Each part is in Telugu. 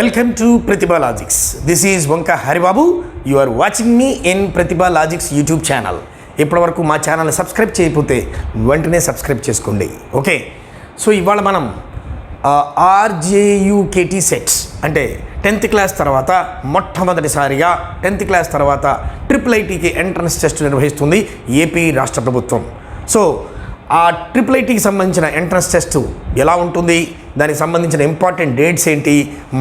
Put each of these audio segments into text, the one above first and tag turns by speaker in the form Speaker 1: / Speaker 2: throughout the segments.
Speaker 1: Welcome to Pratibha Logics. This is Vanka Haribabu. You are watching me in Pratibha Logics YouTube channel. ఇప్పటివరకు మా ఛానల్ని సబ్స్క్రైబ్ చేయకపోతే వెంటనే సబ్స్క్రైబ్ చేసుకోండి. ఓకే, సో ఇవాళ మనం ఆర్జేయుకేటీ సెట్స్ అంటే 10th క్లాస్ తర్వాత మొట్టమొదటిసారిగా 10th క్లాస్ తర్వాత IIITకి ఎంట్రన్స్ టెస్ట్ నిర్వహిస్తుంది ఏపీ రాష్ట్ర ప్రభుత్వం. సో ఆ IIITకి సంబంధించిన ఎంట్రన్స్ టెస్ట్ ఎలా ఉంటుంది, దానికి సంబంధించిన ఇంపార్టెంట్ డేట్స్ ఏంటి,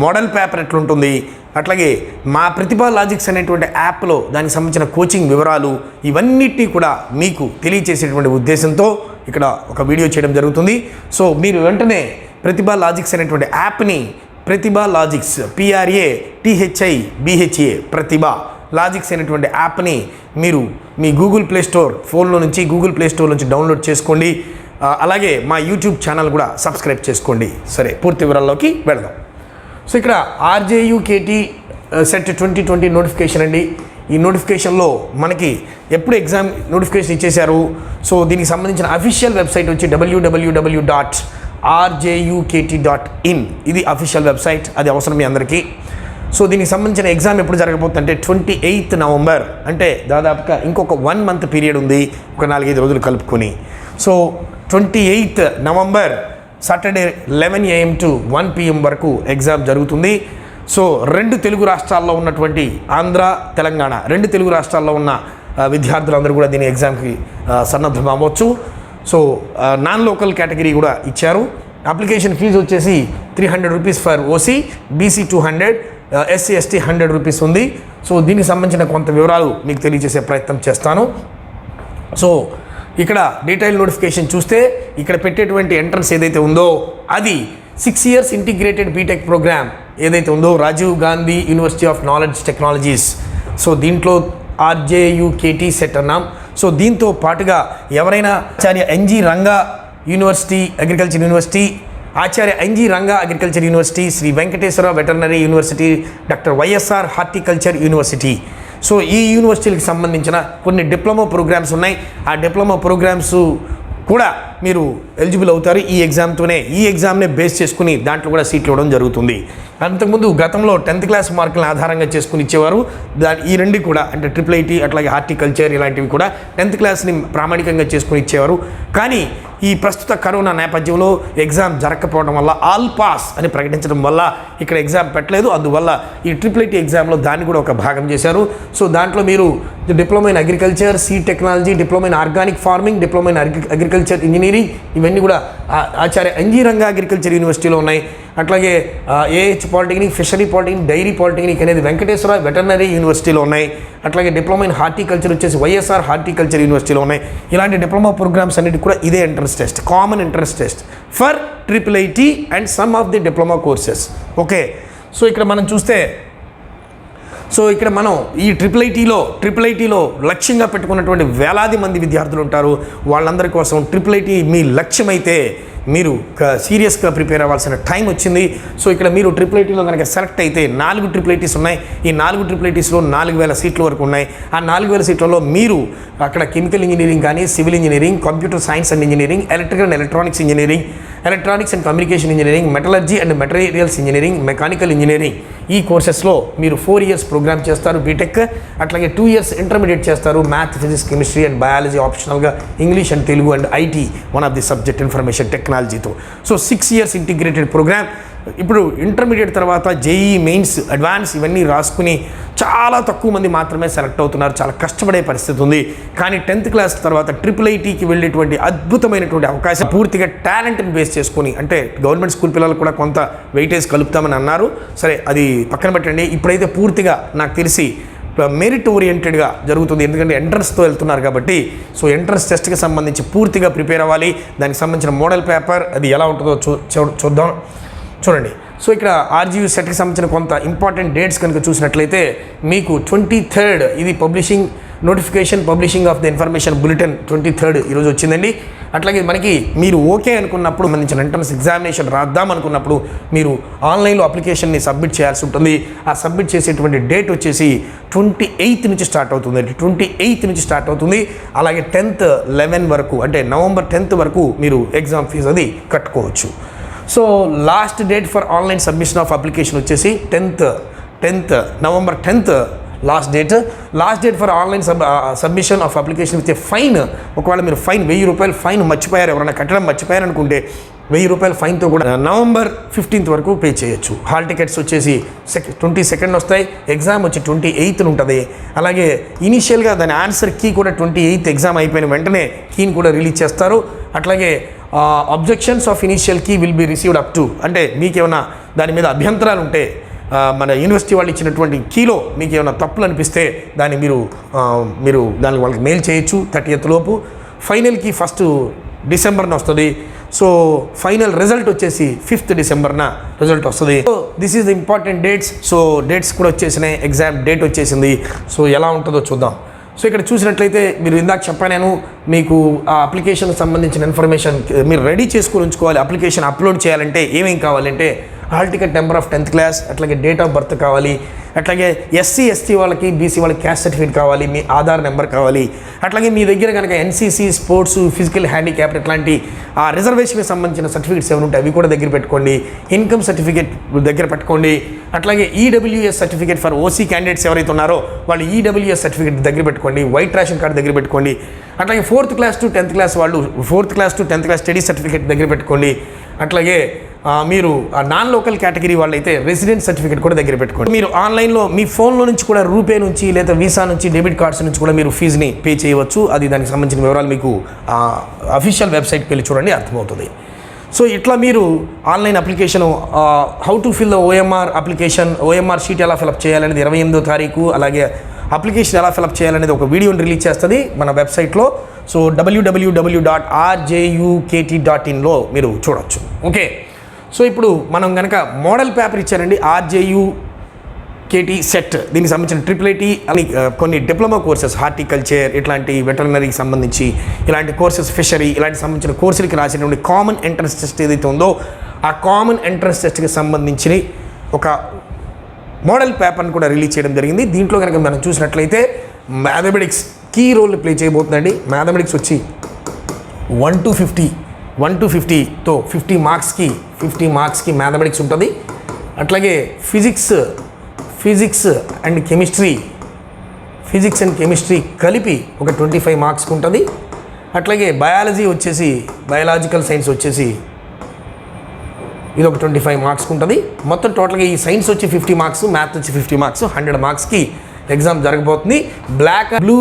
Speaker 1: మోడల్ పేపర్ ఎట్లుంటుంది, అట్లాగే మా ప్రతిభా లాజిక్స్ అనేటువంటి యాప్లో దానికి సంబంధించిన కోచింగ్ వివరాలు ఇవన్నిటినీ కూడా మీకు తెలియచేసేటువంటి ఉద్దేశంతో ఇక్కడ ఒక వీడియో చేయడం జరుగుతుంది. సో మీరు వెంటనే ప్రతిభా లాజిక్స్ అనేటువంటి యాప్ని ప్రతిభా లాజిక్స్ PRATHIBHA ప్రతిభా లాజిక్స్ అనేటువంటి యాప్ని మీరు మీ గూగుల్ ప్లే స్టోర్ ఫోన్లో నుంచి గూగుల్ ప్లే స్టోర్ నుంచి డౌన్లోడ్ చేసుకోండి. అలాగే మా యూట్యూబ్ ఛానల్ కూడా సబ్స్క్రైబ్ చేసుకోండి. సరే, పూర్తి వివరాల్లోకి వెళదాం. సో ఇక్కడ ఆర్జేయుకేటీ సెట్ 2020 నోటిఫికేషన్ అండి. ఈ నోటిఫికేషన్లో మనకి ఎప్పుడు ఎగ్జామ్ నోటిఫికేషన్ ఇచ్చేశారు. సో దీనికి సంబంధించిన అఫీషియల్ వెబ్సైట్ వచ్చి www.rjukt.in. ఇది అఫీషియల్ వెబ్సైట్, అది అవసరం మీ అందరికీ. సో దీనికి సంబంధించిన ఎగ్జామ్ ఎప్పుడు జరగబోతుంది అంటే 28th నవంబర్, అంటే దాదాపుగా ఇంకొక 1 month పీరియడ్ ఉంది, ఒక 4-5 రోజులు కలుపుకొని. So 28th November Saturday 11 AM to 1 PM వరకు ఎగ్జామ్ జరుగుతుంది. సో 2 తెలుగు రాష్ట్రాల్లో ఉన్నటువంటి ఆంధ్ర, తెలంగాణ 2 తెలుగు రాష్ట్రాల్లో ఉన్న విద్యార్థులందరూ కూడా దీని ఎగ్జామ్కి సన్నద్ధం అవ్వచ్చు. సో నాన్ లోకల్ కేటగిరీ కూడా ఇచ్చారు. అప్లికేషన్ ఫీజు వచ్చేసి 300 rupees for OC, BC 200, SC ST 100 rupees ఉంది. సో దీనికి సంబంధించిన కొంత వివరాలు మీకు తెలియజేసే ప్రయత్నం చేస్తాను. సో ఇక్కడ డీటెయిల్ నోటిఫికేషన్ చూస్తే ఇక్కడ పెట్టేటువంటి ఎంట్రన్స్ ఏదైతే ఉందో అది 6 years ఇంటిగ్రేటెడ్ బీటెక్ ప్రోగ్రామ్ ఏదైతే ఉందో Rajiv Gandhi university of knowledge technologies. So దీంట్లో ఆర్జేయుకేటీ సెట్ అన్నాం. సో దీంతో పాటుగా ఎవరైనా Acharya NG Ranga university agriculture university, Acharya NG Ranga agriculture university, Shri Venkateswara veterinary university, doctor YSR horticulture university. So ఈ యూనివర్సిటీలకు సంబంధించిన కొన్ని డిప్లొమా ప్రోగ్రామ్స్ ఉన్నాయి. ఆ డిప్లొమా ప్రోగ్రామ్స్ కూడా మీరు ఎలిజిబుల్ అవుతారు ఈ ఎగ్జామ్తోనే. ఈ ఎగ్జామ్నే బేస్ చేసుకుని దాంట్లో కూడా సీట్లు ఇవ్వడం జరుగుతుంది. అంతకుముందు గతంలో 10th క్లాస్ మార్కులను ఆధారంగా చేసుకుని ఇచ్చేవారు. ఈ రెండు కూడా అంటే IIIT అట్లాగే హార్టికల్చర్ ఇలాంటివి కూడా 10th క్లాస్ని ప్రామాణికంగా చేసుకుని ఇచ్చేవారు. కానీ ఈ ప్రస్తుత కరోనా నేపథ్యంలో ఎగ్జామ్ జరగకపోవడం వల్ల ఆల్ పాస్ అని ప్రకటించడం వల్ల ఇక్కడ ఎగ్జామ్ పెట్టలేదు. అందువల్ల ఈ IIIT ఎగ్జామ్లో దాన్ని కూడా ఒక భాగం చేశారు. సో దాంట్లో మీరు diploma in agriculture, seed technology, diploma in organic farming, diploma in agriculture engineering ఇవన్నీ కూడా ఆచార్య NG రంగా అగ్రికల్చర్ యూనివర్సిటీలో ఉన్నాయి. అట్లాగే AH polytechnic, fishery polytechnic, dairy polytechnic అనేది వెంకటేశ్వర వెటర్నరీ యూనివర్సిటీలో ఉన్నాయి. అట్లాగే డిప్లొమా ఇన్ హార్టికల్చర్ వచ్చేసి YSR హార్టికల్చర్ యూనివర్సిటీలో ఉన్నాయి. ఇలాంటి డిప్లొమా ప్రోగ్రామ్స్ అన్నిటి కూడా ఇదే entrance test, common entrance test for IIIT and some of the diploma courses. Okay, so ఇక్కడ మనం చూస్తే ఈ IIITలో లక్ష్యంగా పెట్టుకున్నటువంటి వేలాది మంది విద్యార్థులు ఉంటారు. వాళ్ళందరి కోసం IIIT మీ లక్ష్యం అయితే మీరు సీరియస్గా ప్రిపేర్ అవ్వాల్సిన టైం వచ్చింది. సో ఇక్కడ మీరు IIITలో కనుక సెలెక్ట్ అయితే 4 IIITs ఉన్నాయి. ఈ 4 IIITsలో 4000 సీట్ల వరకు ఉన్నాయి. ఆ 4000 సీట్లలో మీరు అక్కడ కెమికల్ ఇంజనీరింగ్ కానీ, civil engineering, computer science and engineering, electrical and electronics engineering, electronics and communication engineering, metallurgy and materials engineering, mechanical engineering ఈ కోర్సెస్లో మీరు 4 years ప్రోగ్రామ్ చేస్తారు బీటెక్. అట్లాగే 2 years ఇంటర్మీడియట్ చేస్తారు, math, physics, chemistry and biology ఆప్షనల్గా, English and Telugu and IT one of the subject information టెక్నాలజీతో. So 6 years integrated program. ఇప్పుడు ఇంటర్మీడియట్ తర్వాత JEE మెయిన్స్, అడ్వాన్స్ ఇవన్నీ రాసుకుని చాలా తక్కువ మంది మాత్రమే సెలెక్ట్ అవుతున్నారు. చాలా కష్టపడే పరిస్థితి ఉంది. కానీ 10th క్లాస్ తర్వాత IIITకి వెళ్ళేటువంటి అద్భుతమైనటువంటి అవకాశం పూర్తిగా టాలెంట్ని బేస్ చేసుకొని, అంటే గవర్నమెంట్ స్కూల్ పిల్లలు కూడా కొంత వెయిటేజ్ కలుపుతామని అన్నారు. సరే, అది పక్కన పెట్టండి. ఇప్పుడైతే పూర్తిగా నాకు తెలిసి మెరిట్ ఓరియంటెడ్గా జరుగుతుంది. ఎందుకంటే ఎంట్రన్స్తో వెళ్తున్నారు కాబట్టి. సో ఎంట్రన్స్ టెస్ట్కి సంబంధించి పూర్తిగా ప్రిపేర్ అవ్వాలి. దానికి సంబంధించిన మోడల్ పేపర్ అది ఎలా ఉంటుందో చూద్దాం. చూడండి, సో ఇక్కడ ఆర్జీయూ సెట్కి సంబంధించిన కొంత ఇంపార్టెంట్ డేట్స్ కనుక చూసినట్లయితే మీకు 23rd ఇది publishing of the information bulletin 23rd ఈరోజు వచ్చిందండి. అట్లాగే మనకి మీరు ఓకే అనుకున్నప్పుడు సంబంధించిన ఎంట్రన్స్ ఎగ్జామినేషన్ రాద్దాం అనుకున్నప్పుడు మీరు ఆన్లైన్లో అప్లికేషన్ని సబ్మిట్ చేయాల్సి ఉంటుంది. ఆ సబ్మిట్ చేసేటువంటి డేట్ వచ్చేసి 28th నుంచి స్టార్ట్ అవుతుంది. 28th నుంచి స్టార్ట్ అవుతుంది. అలాగే 10th 11 వరకు అంటే నవంబర్ 10th వరకు మీరు ఎగ్జామ్ ఫీజు అది కట్టుకోవచ్చు. So last date for online submission of application వచ్చేసి 10th November 10th last date for online submission of application with fine. ఒకవేళ మీరు ఫైన్ 1000 రూపాయలు ఫైన్ మర్చిపోయారు, ఎవరైనా కట్టడం మర్చిపోయారు అనుకుంటే 1000 రూపాయల ఫైన్తో కూడా నవంబర్ 15th వరకు పే చేయొచ్చు. హాల్ టికెట్స్ వచ్చేసి 22nd వస్తాయి, ఎగ్జామ్ వచ్చి 28th ఉంటుంది. అలాగే ఇనీషియల్గా దాని ఆన్సర్ కీ కూడా 28th ఎగ్జామ్ అయిపోయిన వెంటనే కీని కూడా రిలీజ్ చేస్తారు. అట్లాగే objections of initial key will be received up to, అంటే మీకేమైనా దాని మీద అభ్యంతరాలు ఉంటే మన యూనివర్సిటీ వాళ్ళు ఇచ్చినటువంటి కీలో మీకు ఏమైనా తప్పులు అనిపిస్తే దాన్ని మీరు దానికి వాళ్ళకి మెయిల్ చేయొచ్చు 30th లోపు. ఫైనల్ కీ 1st డిసెంబర్న వస్తుంది. సో ఫైనల్ రిజల్ట్ వచ్చేసి 5th డిసెంబర్న రిజల్ట్ వస్తుంది. So this is the important dates. So dates కూడా వచ్చేసినాయి, ఎగ్జామ్ డేట్ వచ్చేసింది. సో ఎలా ఉంటుందో చూద్దాం. సో ఇక్కడ చూసినట్లయితే మీరు ఇందాక చెప్పాను, మీకు ఆ అప్లికేషన్కి సంబంధించిన ఇన్ఫర్మేషన్ మీరు రెడీ చేసుకుని ఉంచుకోవాలి. అప్లికేషన్ అప్లోడ్ చేయాలంటే ఏమేమి కావాలంటే hall ticket number of 10th class, అట్లాగే డేట్ ఆఫ్ బర్త్ కావాలి, అట్లాగే SC ST వాళ్ళకి BC వాళ్ళకి క్యాస్ట్ సర్టిఫికేట్ కావాలి, మీ ఆధార్ నెంబర్ కావాలి, అట్లాగే మీ దగ్గర కనుక NCC స్పోర్ట్స్ ఫిజికల్ హ్యాండిక్యాప్ ఇట్లాంటి ఆ రిజర్వేషన్కి సంబంధించిన సర్టిఫికేట్స్ ఏమైనా ఉంటాయి అవి కూడా దగ్గర పెట్టుకోండి. ఇన్కమ్ సర్టిఫికేట్ దగ్గర పెట్టుకోండి. అట్లాగే EWS certificate for OC candidates ఎవరైతే ఉన్నారో వాళ్ళు EWS సర్టిఫికేట్ దగ్గర పెట్టుకోండి. వైట్ రేషన్ కార్డు దగ్గర పెట్టుకోండి. అట్లాగే 4th class to 10th class వాళ్ళు 4th class to 10th class study certificate దగ్గర పెట్టుకోండి. అట్లాగే మీరు నాన్ లోకల్ కేటగిరీ వాళ్ళైతే రెసిడెంట్ సర్టిఫికేట్ కూడా దగ్గర పెట్టుకోండి. మీరు ఆన్లైన్లో మీ ఫోన్లో నుంచి కూడా రూపే నుంచి లేదా వీసా నుంచి డెబిట్ కార్డ్స్ నుంచి కూడా మీరు ఫీజుని పే చేయవచ్చు. అది దానికి సంబంధించిన వివరాలు మీకు అఫీషియల్ వెబ్సైట్కి వెళ్ళి చూడండి, అర్థమవుతుంది. సో ఇట్లా మీరు online application how to fill the OMR application, OMR sheet ఎలా ఫిలప్ చేయాలనేది 28వ తారీఖు, అలాగే అప్లికేషన్ ఎలా ఫిలప్ చేయాలనేది ఒక వీడియోని రిలీజ్ చేస్తుంది మన వెబ్సైట్లో. సో www.rjukt.in మీరు చూడవచ్చు. ఓకే, సో ఇప్పుడు మనం కనుక మోడల్ పేపర్ ఇచ్చారండి RJUKT సెట్, దీనికి సంబంధించిన IIIT అని కొన్ని డిప్లొమా కోర్సెస్ హార్టికల్చర్ ఇట్లాంటి వెటర్నరీకి సంబంధించి ఇలాంటి కోర్సెస్, ఫిషరీ ఇలాంటి సంబంధించిన కోర్సులకి రాసినటువంటి కామన్ ఎంట్రన్స్ టెస్ట్ ఏదైతే ఉందో ఆ కామన్ ఎంట్రన్స్ టెస్ట్కి సంబంధించిన ఒక మోడల్ పేపర్ని కూడా రిలీజ్ చేయడం జరిగింది. దీంట్లో కనుక మనం చూసినట్లయితే మ్యాథమెటిక్స్ కీ రోల్ ప్లే చేయబోతుందండి. మ్యాథమెటిక్స్ వచ్చి 1 to 50తో 50 మార్క్స్కి మ్యాథమెటిక్స్ ఉంటుంది. అట్లాగే ఫిజిక్స్ అండ్ కెమిస్ట్రీ కలిపి ఒక 25 మార్క్స్కి ఉంటుంది. అట్లాగే బయాలజికల్ సైన్స్ వచ్చేసి ఇది ఒక 25 మార్క్స్కి ఉంటుంది. మొత్తం టోటల్గా ఈ సైన్స్ వచ్చి 50 మార్క్స్, మ్యాథ్ వచ్చి 50 మార్క్స్, 100 మార్క్స్కి ఎగ్జామ్ జరగబోతుంది. బ్లాక్ బ్లూ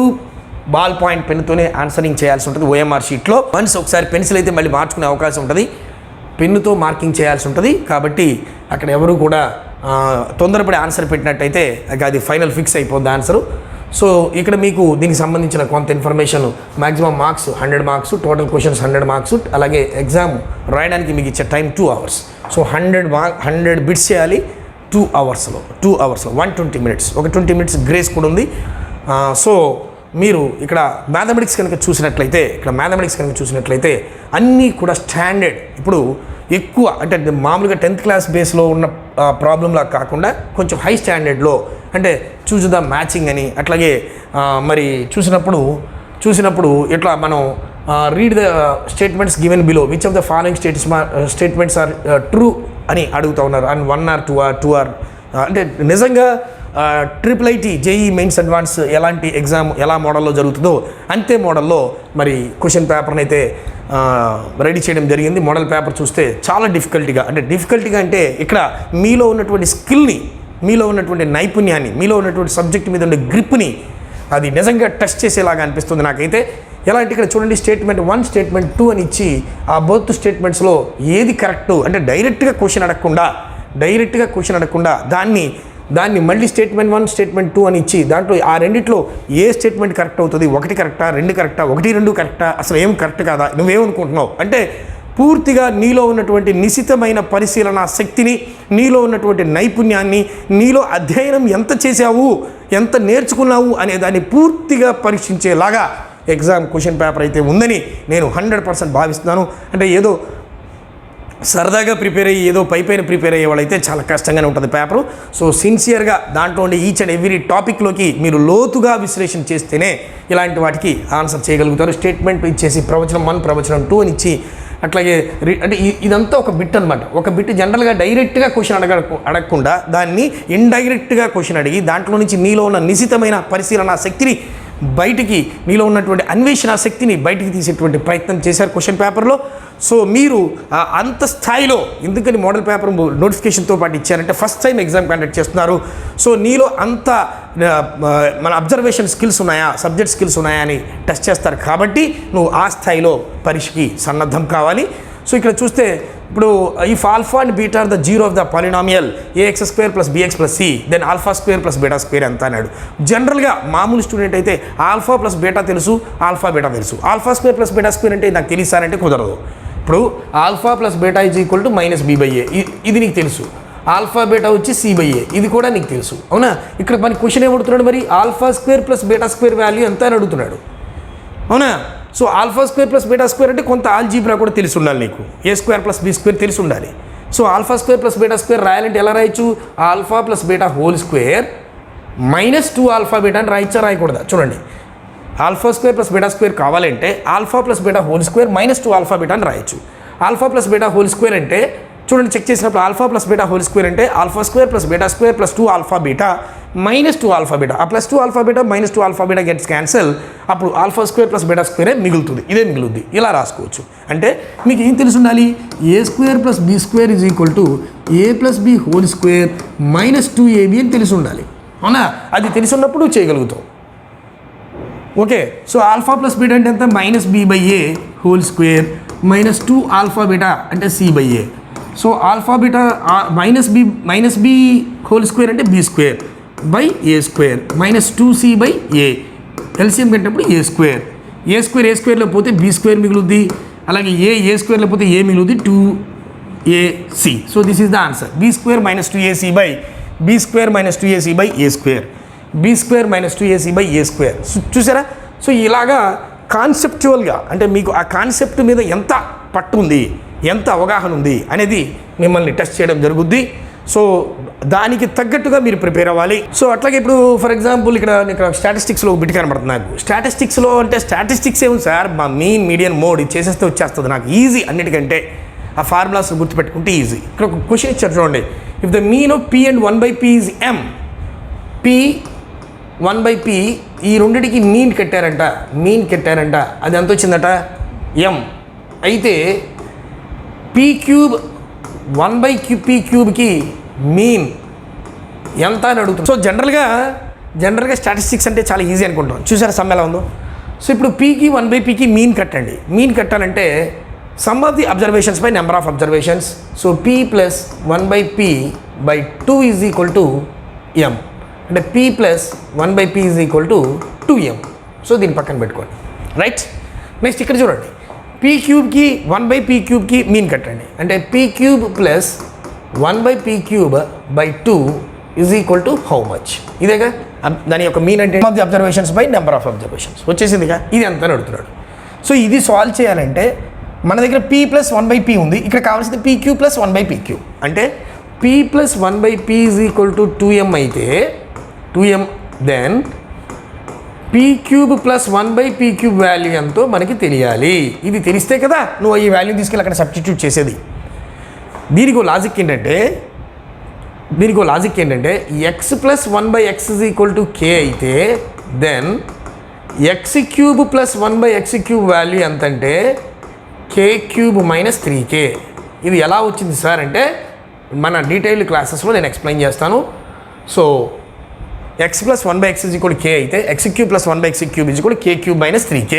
Speaker 1: బాల్ పాయింట్ పెన్నుతోనే ఆన్సరింగ్ చేయాల్సి ఉంటుంది OMR షీట్లో. వన్స్ ఒకసారి పెన్సిల్ అయితే మళ్ళీ మార్చుకునే అవకాశం ఉంటుంది, పెన్నుతో మార్కింగ్ చేయాల్సి ఉంటుంది. కాబట్టి అక్కడ ఎవరు కూడా తొందరపడి ఆన్సర్ పెట్టినట్టయితే అది ఫైనల్ ఫిక్స్ అయిపోద్ది ఆన్సరు. సో ఇక్కడ మీకు దీనికి సంబంధించిన కొంత information, maximum marks 100 marks, total questions 100 marks, అలాగే ఎగ్జామ్ రాయడానికి మీకు ఇచ్చే టైం 2 hours. సో 100 బిట్స్ చేయాలి 2 hours-లో 120 minutes, ఒక 20 minutes గ్రేస్ కూడా ఉంది. సో మీరు ఇక్కడ మ్యాథమెటిక్స్ కనుక చూసినట్లయితే అన్నీ కూడా స్టాండర్డ్, ఇప్పుడు ఎక్కువ అంటే మామూలుగా 10th క్లాస్ బేస్లో ఉన్న ప్రాబ్లంలా కాకుండా కొంచెం హై స్టాండర్డ్లో, అంటే చూస్ ద మ్యాచింగ్ అని, అట్లాగే మరి చూసినప్పుడు ఇట్లా మనం read the statements given below which of the following statements are true అని అడుగుతూ ఉన్నారు. అండ్ 1 or 2 or అంటే నిజంగా IIIT JEE మెయిన్స్ అడ్వాన్స్ ఎలాంటి ఎగ్జామ్ ఎలా మోడల్లో జరుగుతుందో అంతే మోడల్లో మరి క్వశ్చన్ పేపర్ని అయితే రెడీ చేయడం జరిగింది. మోడల్ పేపర్ చూస్తే చాలా డిఫికల్టీగా అంటే ఇక్కడ మీలో ఉన్నటువంటి స్కిల్ని, మీలో ఉన్నటువంటి నైపుణ్యాన్ని, మీలో ఉన్నటువంటి సబ్జెక్ట్ మీద ఉండే గ్రిప్ని అది నిజంగా టెస్ట్ చేసేలాగా అనిపిస్తుంది నాకైతే. ఎలా అంటే ఇక్కడ చూడండి, స్టేట్మెంట్ 1, స్టేట్మెంట్ 2 అని ఇచ్చి ఆ బోత్ స్టేట్మెంట్స్లో ఏది కరెక్టు అంటే డైరెక్ట్గా క్వశ్చన్ అడగకుండా దాన్ని మళ్ళీ స్టేట్మెంట్ 1, స్టేట్మెంట్ 2 అని ఇచ్చి దాంట్లో ఆ రెండిట్లో ఏ స్టేట్మెంట్ కరెక్ట్ అవుతుంది, 1 కరెక్టా, 2 కరెక్టా, 1, 2 కరెక్టా, అసలు ఏం కరెక్ట్ కాదా, నువ్వేమనుకుంటున్నావు అంటే పూర్తిగా నీలో ఉన్నటువంటి నిశితమైన పరిశీలన శక్తిని, నీలో ఉన్నటువంటి నైపుణ్యాన్ని, నీలో అధ్యయనం ఎంత చేశావు, ఎంత నేర్చుకున్నావు అనే దాన్ని పూర్తిగా పరీక్షించేలాగా ఎగ్జామ్ క్వశ్చన్ పేపర్ అయితే ఉందని నేను 100% భావిస్తున్నాను. అంటే ఏదో సరదాగా ప్రిపేర్ అయ్యి ఏదో పైపైన ప్రిపేర్ అయ్యే వాళ్ళైతే చాలా కష్టంగానే ఉంటుంది పేపరు. సో సిన్సియర్గా దాంట్లో ఉండే ఈచ్ అండ్ ఎవ్రీ టాపిక్లోకి మీరు లోతుగా విశ్లేషణ చేస్తేనే ఇలాంటి వాటికి ఆన్సర్ చేయగలుగుతారు. స్టేట్మెంట్ ఇచ్చేసి ప్రవచనం 1, ప్రవచనం 2 అని ఇచ్చి అట్లాగే అంటే ఇదంతా ఒక బిట్ అనమాట. ఒక బిట్ జనరల్గా డైరెక్ట్గా క్వశ్చన్ అడగకుండా దాన్ని ఇండైరెక్ట్గా క్వశ్చన్ అడిగి దాంట్లో నుంచి నీలో ఉన్న నిశితమైన పరిశీలన శక్తిని బయటికి, మీలో ఉన్నటువంటి అన్వేషణ శక్తిని బయటికి తీసేటువంటి ప్రయత్నం చేశారు క్వశ్చన్ పేపర్లో. సో మీరు అంత స్థాయిలో, ఎందుకని మోడల్ పేపర్ నోటిఫికేషన్తో పాటు ఇచ్చారంటే ఫస్ట్ టైం ఎగ్జామ్ కండక్ట్ చేస్తున్నారు. సో నీలో అంత మన అబ్జర్వేషన్ స్కిల్స్ ఉన్నాయా, సబ్జెక్ట్ స్కిల్స్ ఉన్నాయా అని టెస్ట్ చేస్తారు. కాబట్టి నువ్వు ఆ స్థాయిలో పరీక్షకి సన్నద్ధం కావాలి. సో ఇక్కడ చూస్తే ఇప్పుడు if alpha and beta are the zero of the polynomial ax square plus bx plus c then alpha square plus beta square ఎంత అన్నాడు. జనరల్గా మామూలు స్టూడెంట్ అయితే ఆల్ఫా ప్లస్ బీటా తెలుసు, ఆల్ఫా బీటా తెలుసు. Alpha square plus beta square అంటే నాకు తెలిసారంటే కుదరదు. ఇప్పుడు alpha plus beta is equal to -b/a ఇది నీకు తెలుసు. ఆల్ఫా బీటా వచ్చి c/a ఇది కూడా నీకు తెలుసు, అవునా. ఇక్కడ మన క్వశ్చన్ ఏమడుతున్నాడు మరి, alpha square plus beta square value ఎంత అని అడుగుతున్నాడు, అవునా. So alpha square plus beta square అంటే కొంత ఆల్జీబ్రా కూడా తెలిసి ఉండాలి నీకు. A square plus B square తెలిసి ఉండాలి. So alpha square plus beta square రాయాలంటే ఎలా రాయొచ్చు, alpha plus beta whole square -2 alpha beta అని రాయచ్చా రాయకూడదా. చూడండి, alpha square plus beta square కావాలంటే alpha plus beta whole square -2 alpha beta అని రాయొచ్చు. Alpha plus beta whole square అంటే చూడండి, చెక్ చేసినప్పుడు alpha plus beta whole square అంటే alpha square plus beta square plus 2 alpha beta -2 alpha beta. ఆ +2 alpha beta -2 alpha beta gets cancel. అప్పుడు ఆల్ఫా స్క్వేర్ ప్లస్ బీటా స్క్వేరే మిగులుతుంది, ఇదే మిగులుద్ది. ఇలా రాసుకోవచ్చు. అంటే మీకు ఏం తెలిసి ఉండాలి, A square plus B square is equal to A plus B whole square -2ab అని తెలిసి ఉండాలి, అవునా. అది తెలిసి ఉన్నప్పుడు చేయగలుగుతాం. Okay, so alpha plus beta అంటే ఎంత, -b/a whole square -2 alpha beta అంటే c/a. So alpha beta -b whole square అంటే b square by a square -2c/a. LCM కంటప్పుడు a స్క్వేర్. ఏ స్క్వేర్లో పోతే b స్క్వేర్ మిగులుద్ది, అలాగే ఏ స్క్వేర్లో పోతే a మిగులుద్ది 2ac. So this is the answer, b square -2ac by b square -2ac by a square, b square -2ac by a square. చూసారా. సో ఇలాగా కాన్సెప్చువల్గా అంటే మీకు ఆ కాన్సెప్ట్ మీద ఎంత పట్టు ఉంది, ఎంత అవగాహన ఉంది అనేది మిమ్మల్ని టెస్ట్ చేయడం జరుగుద్ది. సో దానికి తగ్గట్టుగా మీరు ప్రిపేర్ అవ్వాలి. సో అట్లాగే ఇప్పుడు ఫర్ ఎగ్జాంపుల్ ఇక్కడ స్టాటిస్టిక్స్లో బిట్ కనబడుతుంది నాకు. స్టాటిస్టిక్స్లో అంటే స్టాటిస్టిక్స్ ఏమి సార్, మా మీన్ మీడియన్ మోడ్ ఇది చేసేస్తే వచ్చేస్తుంది నాకు, ఈజీ అన్నిటికంటే. ఆ ఫార్ములాస్ గుర్తుపెట్టుకుంటే ఈజీ. ఇక్కడ ఒక క్వశ్చన్ ఇచ్చారు చూడండి, if the mean of p and 1/p is m, p 1/p ఈ రెండింటికి మీన్ కట్టారంట, అది ఎంత వచ్చిందట m. అయితే p క్యూబ్ 1/p క్యూబ్కి మీన్ ఎంత అని అడుగుతుంది. సో జనరల్గా స్టాటిస్టిక్స్ అంటే చాలా ఈజీ అనుకుంటాం. చూసారా సమ్ ఎలా ఉందో. సో ఇప్పుడు pకి 1/pకి మీన్ కట్టండి. మీన్ కట్టాలంటే some of the observations by number of observations. So p plus 1/p/2 is equal to m. అంటే p plus 1/p is equal to 2m. So దీన్ని పక్కన పెట్టుకోండి, రైట్. నెక్స్ట్ ఇక్కడ చూడండి, p క్యూబ్కి 1/p క్యూబ్కి మీన్ కట్టండి. అంటే p క్యూబ్ ప్లస్ 1/p క్యూబ్/2 is equal to how much. ఇదేగా దాని యొక్క మీన్ అంటే of the observations by number of observations వచ్చేసిందిగా. ఇది ఎంత అని అడుగుతున్నాడు. సో ఇది సాల్వ్ చేయాలంటే మన దగ్గర p ప్లస్ 1/p ఉంది, ఇక్కడ కావాల్సింది p cube plus 1/p cube. అంటే p plus 1/p is equal to 2m అయితే 2m, then p cube plus 1/p cube value ఎంతో మనకి తెలియాలి. ఇది తెలిస్తే కదా నువ్వు ఈ వాల్యూ తీసుకెళ్ళి అక్కడ సబ్స్టిట్యూట్ చేసేది. దీనికి లాజిక్ ఏంటంటే x plus 1/x is equal to k అయితే then x cube plus 1/x cube value ఎంత అంటే k క్యూబ్ మైనస్ 3k. ఇది ఎలా వచ్చింది సార్ అంటే మన డీటెయిల్డ్ క్లాసెస్లో నేను ఎక్స్ప్లెయిన్ చేస్తాను. So x plus 1/x is equal k అయితే x cube plus 1/x cube is equal k cube minus 3k.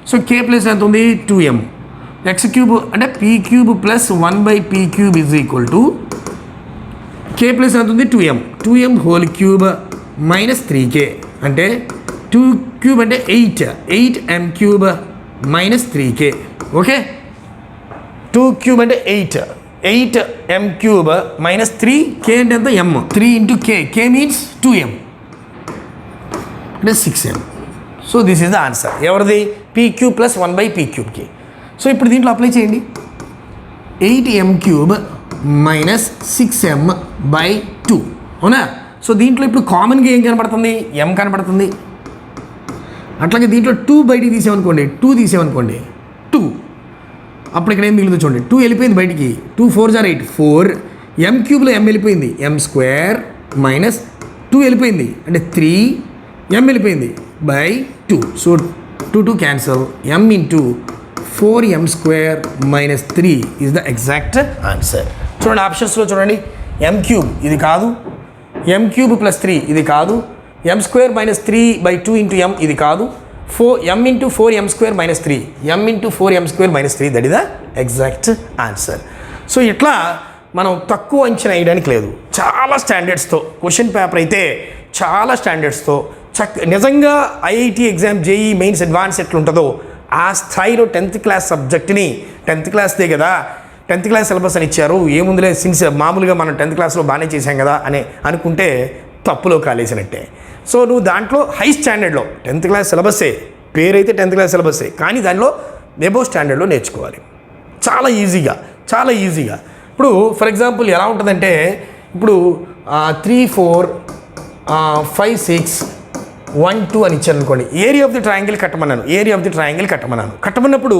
Speaker 1: So k plus ఎంత ఉంది 2m. x క్యూబ్ అంటే p cube plus 1/p cube is equal to k plus ఎంత ఉంది 2m whole cube minus 3k. అంటే 2 క్యూబ్ అంటే 8m cube minus 3k. Okay, 2 cube అంటే 8m క్యూబ్ మైనస్ 3k అంటే ఎంత m. 3 into k means 2m అంటే 6m. So this is the answer. ఎవరిది? p క్యూబ్ ప్లస్ 1/p క్యూబ్కి. సో ఇప్పుడు దీంట్లో అప్లై చేయండి. 8m క్యూబ్ మైనస్ 6m/2 అవునా. సో దీంట్లో ఇప్పుడు కామన్గా ఏం కనబడుతుంది? m కనబడుతుంది. అట్లాగే దీంట్లో 2 బయటికి తీసామనుకోండి, 2 తీసామనుకోండి 2 అప్పుడు ఇక్కడ ఏం మిగిలిందో చూడండి, 2 వెళ్ళిపోయింది బయటికి, 2 4 8 4, m క్యూబ్లో m వెళ్ళిపోయింది, m స్క్వేర్ మైనస్ 2 వెళ్ళిపోయింది అంటే 3, m వెళ్ళిపోయింది by 2. So 2 cancel, m into 4m square minus 3 is the exact answer. చూడండి ఆప్షన్స్లో చూడండి, m క్యూబ్ ఇది కాదు, m క్యూబ్ ప్లస్ 3 ఇది కాదు, m square minus 3 by 2 into m ఇది కాదు, m into 4m square minus 3, m into 4m square minus 3, that is the exact answer. So ఇట్లా మనం తక్కువ అంచనా వేయడానికి లేదు, చాలా స్టాండర్డ్స్తో క్వశ్చన్ పేపర్ అయితే చాలా స్టాండర్డ్స్తో నిజంగా IIT exam, JEE mains, advance ఎట్లుంటుందో ఆ స్థాయిలో 10th క్లాస్ సబ్జెక్ట్ని, 10th క్లాస్దే కదా 10th క్లాస్ సిలబస్ అని ఇచ్చారు, ఏముందిలే మామూలుగా మనం 10th క్లాస్లో బాగానే చేసాం కదా అని అనుకుంటే తప్పులో కాలేసినట్టే. సో నువ్వు దాంట్లో హై స్టాండర్డ్లో 10th క్లాస్ సిలబస్సే, పేరైతే 10th క్లాస్ సిలబస్సే, కానీ దానిలో ఎబోవ్ స్టాండర్డ్లో నేర్చుకోవాలి చాలా ఈజీగా. ఇప్పుడు ఫర్ ఎగ్జాంపుల్ ఎలా ఉంటుందంటే, ఇప్పుడు 3 4 5 6 1 2 అని ఇచ్చాను అనుకోండి, ఏరియా ఆఫ్ ది ట్రయాంగిల్ కట్టమన్నాను. కట్టమన్నప్పుడు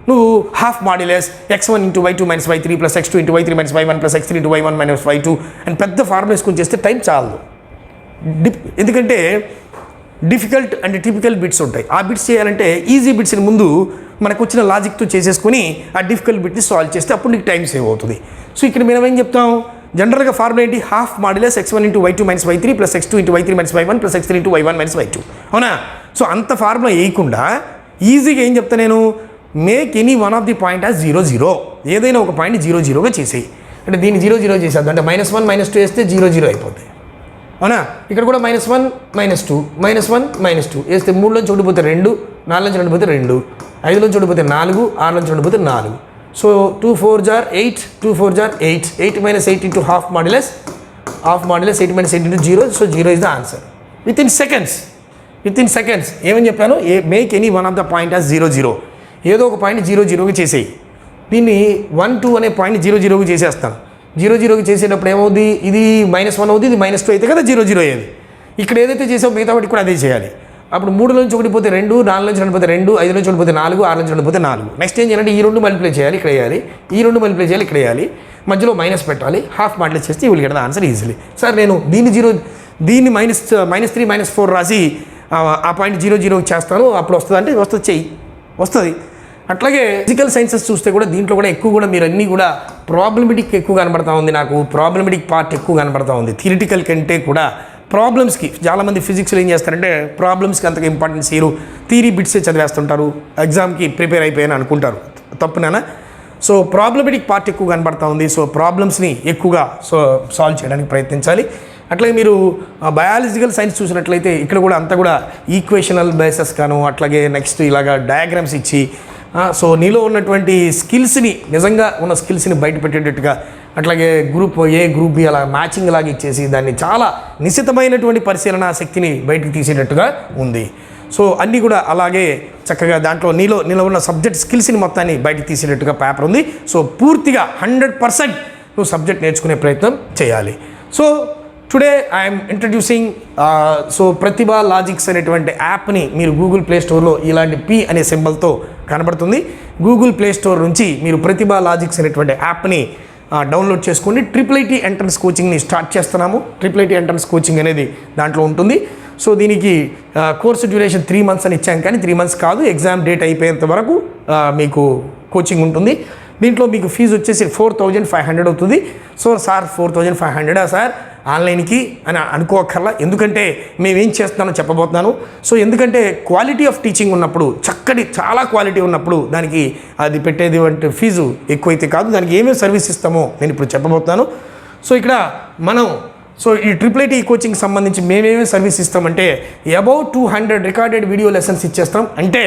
Speaker 1: నువ్వు half modulus x1 into y2 minus y3 plus x2 into y3 minus y1 plus x3 into y1 minus y2 అని పెద్ద ఫార్ములా వేసుకొని చేస్తే టైం చాలదు. ఎందుకంటే డిఫికల్ట్ అండ్ టిపికల్ బిట్స్ ఉంటాయి. ఆ బిట్స్ చేయాలంటే ఈజీ బిట్స్ని ముందు మనకు వచ్చిన లాజిక్తో చేసేసుకొని ఆ డిఫికల్ట్ బిట్ని సాల్వ్ చేస్తే అప్పుడు నీకు టైం సేవ్ అవుతుంది. సో ఇక్కడ మనం ఏం చెప్తాం, జనరల్గా ఫార్ములా ఏంటి, half modulus x1 into y2 minus y3 plus x2 into y3 minus y1 plus x3 into y1 minus y2, అవునా? సో అంత ఫార్ములా వేయకుండా ఈజీగా ఏం చెప్తా నేను, make any one of the point as 0 0, ఏదైనా ఒక పాయింట్ 0 0గా చేసేయి. అంటే దీన్ని 0 0 చేసేద్దాం, అంటే -1 -2 వేస్తే 0 0 అయిపోతాయి, అవునా? ఇక్కడ కూడా -1 -2 -1 -2 వేస్తే 3లోంచి ఒకటి పోతే 2, 4లోంచి 2 పోతే 2, 5లోంచి ఒకటి పోతే 4, 6లోంచి 2 పోతే 4. So 2 4 jar 8, 2 4 jar 8, 8 minus 8 into half modulus 8 minus 8 into 0, so 0 is the answer. Within seconds ఏమని చెప్పాను, make any one of the point as 0 0, ఏదో ఒక పాయింట్ 0 0గా చేసేయి. దీన్ని 1 2 అనే పాయింట్ 0 0గా చేసేస్తాను. 0 0గా చేసేటప్పుడు ఏమవుతుంది, ఇది -1 అవుతుంది, ఇది -2 అయితే కదా 0 0 అయ్యేది. ఇక్కడ ఏదైతే చేసావో మిగతా వాటికి కూడా అదే చేయాలి. అప్పుడు 3లోంచి ఒకటి పోతే 2, 4లోంచి 2 పోతే 2, 5లోంచి 2 పోతే 4, 6లోంచి 2 పోతే 4. నెక్స్ట్ ఏం చేయాలంటే ఈ 2 మల్టిప్లై చేయాలి, ఇక్కడ వేయాలి, ఈ 2 మల్టిప్లై చేయాలి, ఇక్కడ వేయాలి, మధ్యలో మైనస్ పెట్టాలి, హాఫ్ మాడ్యులస్ చేస్తే will get the answer easily. Sir నేను దీన్ని -3 -4 రాసి ఆ పాయింట్ 0 0 చేస్తాను, అప్పుడు వస్తుంది అంటే వస్తుంది. అట్లాగే ఫిజికల్ సైన్సెస్ చూస్తే కూడా దీంట్లో కూడా ఎక్కువ కూడా మీరు అన్నీ కూడా ప్రాబ్లమెటిక్ ఎక్కువ కనబడతా ఉంది, నాకు ప్రాబ్లమెటిక్ పార్ట్ ఎక్కువ కనబడతా ఉంది థియరిటికల్ కంటే కూడా. ప్రాబ్లమ్స్కి చాలామంది ఫిజిక్స్లో ఏం చేస్తారంటే ప్రాబ్లమ్స్కి అంతగా ఇంపార్టెన్స్ ఇయ్యరు, థియరీ బిట్సే చదివేస్తుంటారు, ఎగ్జామ్కి ప్రిపేర్ అయిపోయాను అనుకుంటారు, తప్పునేనా? సో ప్రాబ్లమెటిక్ పార్ట్ ఎక్కువ కనబడతా ఉంది. సో ప్రాబ్లమ్స్ని ఎక్కువగా సాల్వ్ చేయడానికి ప్రయత్నించాలి. అట్లాగే మీరు బయాలజికల్ సైన్స్ చూసినట్లయితే ఇక్కడ కూడా అంతా కూడా ఈక్వేషనల్ బేసెస్ గాను, అట్లాగే నెక్స్ట్ ఇలాగా డయాగ్రామ్స్ ఇచ్చి సో నీలో ఉన్నటువంటి స్కిల్స్ని, నిజంగా ఉన్న స్కిల్స్ని బయట పెట్టేటట్టుగా, అట్లాగే గ్రూప్ ఏ గ్రూప్ బి అలా మ్యాచింగ్ లాగా ఇచ్చేసి దాన్ని చాలా నిశితమైనటువంటి పరిశీలన శక్తిని బయటకు తీసేటట్టుగా ఉంది. సో అన్నీ కూడా అలాగే చక్కగా దాంట్లో నీలో ఉన్న సబ్జెక్ట్ స్కిల్స్ని మొత్తాన్ని బయటకు తీసేటట్టుగా పేపర్ ఉంది. సో పూర్తిగా 100% నువ్వు సబ్జెక్ట్ నేర్చుకునే ప్రయత్నం చేయాలి. So today I'm introducing Pratibha logics అనేటువంటి యాప్ని మీరు గూగుల్ ప్లే స్టోర్లో ఇలాంటి P అనే సింబల్తో కనబడుతుంది. గూగుల్ ప్లే స్టోర్ నుంచి మీరు ప్రతిభ లాజిక్స్ అనేటువంటి యాప్ని డౌన్లోడ్ చేసుకోండి. IIIT ఎంట్రన్స్ కోచింగ్ని స్టార్ట్ చేస్తున్నాము. IIIT ఎంట్రన్స్ కోచింగ్ అనేది దాంట్లో ఉంటుంది. సో దీనికి కోర్సు డ్యూరేషన్ 3 months అని ఇచ్చాం, కానీ 3 months కాదు, ఎగ్జామ్ డేట్ అయిపోయేంత వరకు మీకు కోచింగ్ ఉంటుంది. దీంట్లో మీకు ఫీజు వచ్చేసి 4500 అవుతుంది. సో సార్ 4500 సార్ ఆన్లైన్కి అని అనుకోకర్లా, ఎందుకంటే మేమేం చేస్తున్నానో చెప్పబోతున్నాను. సో ఎందుకంటే క్వాలిటీ ఆఫ్ టీచింగ్ ఉన్నప్పుడు, చాలా క్వాలిటీ ఉన్నప్పుడు దానికి అది పెట్టేది అంటే ఫీజు ఎక్కువైతే కాదు, దానికి ఏమేమి సర్వీస్ ఇస్తామో నేను ఇప్పుడు చెప్పబోతున్నాను. సో ఇక్కడ మనం ఈ IIIT కోచింగ్ సంబంధించి మేమేమేమి సర్వీస్ ఇస్తామంటే అబౌట్ 200 రికార్డెడ్ వీడియో లెసన్స్ ఇచ్చేస్తాం. అంటే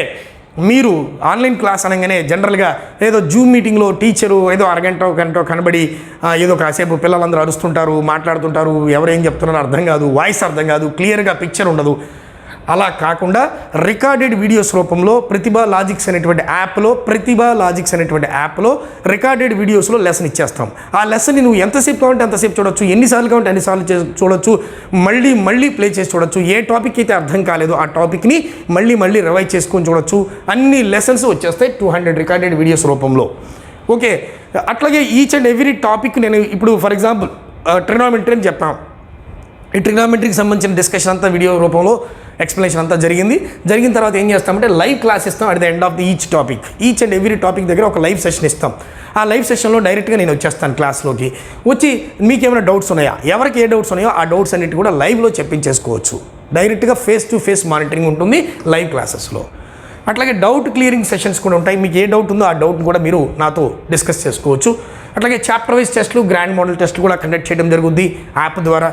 Speaker 1: మీరు ఆన్లైన్ క్లాస్ అనగానే జనరల్గా ఏదో జూమ్ మీటింగ్లో టీచరు ఏదో అరగంట గంట కనబడి ఏదో కాసేపు పిల్లలందరూ అరుస్తుంటారు, మాట్లాడుతుంటారు, ఎవరేం చెప్తున్నారో అర్థం కాదు, వాయిస్ అర్థం కాదు, క్లియర్గా పిక్చర్ ఉండదు. అలా కాకుండా రికార్డెడ్ వీడియోస్ రూపంలో ప్రతిభా లాజిక్స్ అనేటువంటి యాప్లో రికార్డెడ్ వీడియోస్లో లెసన్ ఇచ్చేస్తాం. ఆ లెసన్ని నువ్వు ఎంతసేపు కావాలంటే అంతసేపు చూడొచ్చు, ఎన్నిసార్లు కావాలంటే అన్నిసార్లు చూడొచ్చు, మళ్ళీ ప్లే చేసి చూడొచ్చు. ఏ టాపిక్ అయితే అర్థం కాలేదో ఆ టాపిక్ని మళ్ళీ రివైజ్ చేసుకొని చూడొచ్చు. అన్ని లెసన్స్ వచ్చేస్తాయి 200 రికార్డెడ్ వీడియోస్ రూపంలో. ఓకే, అట్లాగే ఈచ్ అండ్ ఎవ్రీ టాపిక్ నేను ఇప్పుడు ఫర్ ఎగ్జాంపుల్ ట్రిగ్నామెట్రీ అని చెప్పాం. ఈ ట్రిగ్నామెట్రీకి సంబంధించిన డిస్కషన్ అంతా వీడియో రూపంలో ఎక్స్ప్లెనేషన్ అంతా జరిగిన తర్వాత ఏం చేస్తామంటే లైవ్ క్లాస్ ఇస్తాం. At the end of the each and every topic దగ్గర ఒక లైవ్ సెషన్ ఇస్తాం. ఆ లైవ్ సెషన్లో డైరెక్ట్గా నేను వచ్చేస్తాను క్లాస్లోకి. వచ్చి మీకు ఏమైనా డౌట్స్ ఉన్నాయా, ఎవరికి ఏ డౌట్స్ ఉన్నాయో ఆ డౌట్స్ అన్నిటి కూడా లైవ్లో చెప్పించేసుకోవచ్చు. డైరెక్ట్గా ఫేస్ టు ఫేస్ మానిటరింగ్ ఉంటుంది లైవ్ క్లాసెస్లో. అట్లాగే డౌట్ క్లియరింగ్ సెషన్స్ కూడా ఉంటాయి. మీకు ఏ డౌట్ ఉందో ఆ డౌట్ని కూడా మీరు నాతో డిస్కస్ చేసుకోవచ్చు. అట్లాగే చాప్టర్ వైజ్ టెస్టులు, గ్రాండ్ మోడల్ టెస్టులు కూడా కండక్ట్ చేయడం జరుగుద్ది యాప్ ద్వారా.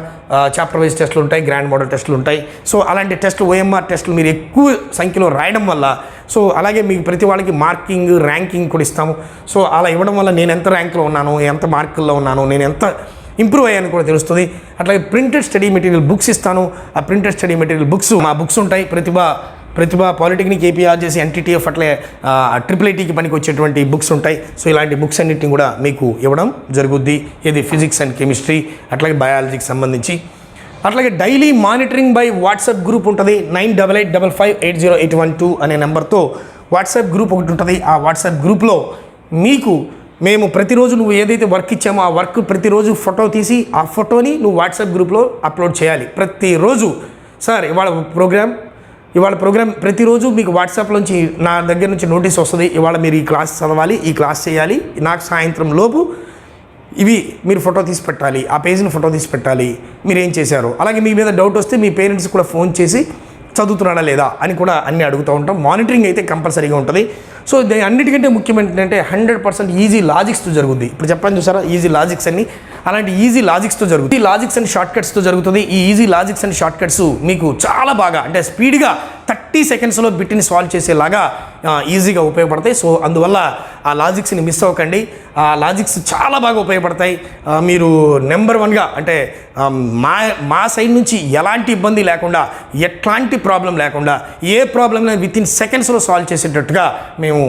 Speaker 1: చాప్టర్ వైజ్ టెస్టులు ఉంటాయి, గ్రాండ్ మోడల్ టెస్టులు ఉంటాయి. సో అలాంటి టెస్టులు, ఓఎంఆర్ టెస్టులు మీరు ఎక్కువ సంఖ్యలో రాయడం వల్ల, సో అలాగే మీకు ప్రతి వాళ్ళకి మార్కింగ్, ర్యాంకింగ్ కూడా ఇస్తాము. సో అలా ఇవ్వడం వల్ల నేను ఎంత ర్యాంక్లో ఉన్నాను, ఎంత మార్కుల్లో ఉన్నాను, నేను ఎంత ఇంప్రూవ్ అయ్యాను కూడా తెలుస్తుంది. అట్లాగే ప్రింటెడ్ స్టడీ మెటీరియల్ బుక్స్ ఇస్తాను. ఆ ప్రింటెడ్ స్టడీ మెటీరియల్ బుక్స్, మా బుక్స్ ఉంటాయి. ప్రతిభ పాలిటెక్నిక్, ఏపీఆర్జేసీ, ఎన్టీటీఎఫ్, అట్లే IIITకి పనికి వచ్చేటువంటి బుక్స్ ఉంటాయి. సో ఇలాంటి బుక్స్ అన్నిటిని కూడా మీకు ఇవ్వడం జరుగుద్ది. ఇది ఫిజిక్స్ అండ్ కెమిస్ట్రీ, అట్లాగే బయాలజీకి సంబంధించి. అట్లాగే daily monitoring by WhatsApp group ఉంటుంది. 9855580812 అనే నెంబర్తో వాట్సాప్ గ్రూప్ ఒకటి ఉంటుంది. ఆ వాట్సాప్ గ్రూప్లో మేము ప్రతిరోజు నువ్వు ఏదైతే వర్క్ ఇచ్చామో ఆ వర్క్ ప్రతిరోజు ఫోటో తీసి ఆ ఫోటోని నువ్వు వాట్సాప్ గ్రూప్లో అప్లోడ్ చేయాలి ప్రతిరోజు. సార్ ఇవాళ ప్రోగ్రామ్ ప్రతిరోజు మీకు వాట్సాప్లోంచి నా దగ్గర నుంచి నోటీస్ వస్తుంది. ఇవాళ మీరు ఈ క్లాస్ చదవాలి, ఈ క్లాస్ చేయాలి, నాకు సాయంత్రం లోపు ఇవి మీరు ఫోటో తీసి పెట్టాలి, ఆ పేజీని ఫోటో తీసి పెట్టాలి, మీరు ఏం చేశారు. అలాగే మీ మీద డౌట్ వస్తే మీ పేరెంట్స్ కూడా ఫోన్ చేసి చదువుతున్నాడా లేదా అని కూడా అన్నీ అడుగుతూ ఉంటాం. మానిటరింగ్ అయితే కంపల్సరీగా ఉంటుంది. సో అన్నిటికంటే ముఖ్యం ఏంటంటే 100% ఈజీ లాజిక్స్తో జరుగుతుంది. ఇప్పుడు చెప్పండి చూసారా, ఈజీ లాజిక్స్ అన్ని, అలాంటి ఈజీ లాజిక్స్తో జరుగుతుంది. ఈ లాజిక్స్ అండ్ షార్ట్ కట్స్తో జరుగుతుంది. ఈ easy logics and short cuts మీకు చాలా బాగా అంటే స్పీడ్గా 30 సెకండ్స్లో బిట్ని సాల్వ్ చేసేలాగా ఈజీగా ఉపయోగపడతాయి. సో అందువల్ల ఆ లాజిక్స్ని మిస్ అవ్వకండి. ఆ లాజిక్స్ చాలా బాగా ఉపయోగపడతాయి. మీరు నెంబర్ 1గా అంటే మా సైడ్ నుంచి ఎలాంటి ఇబ్బంది లేకుండా, ఎట్లాంటి ప్రాబ్లం లేకుండా, ఏ ప్రాబ్లమ్ వితిన్ సెకండ్స్లో సాల్వ్ చేసేటట్టుగా మేము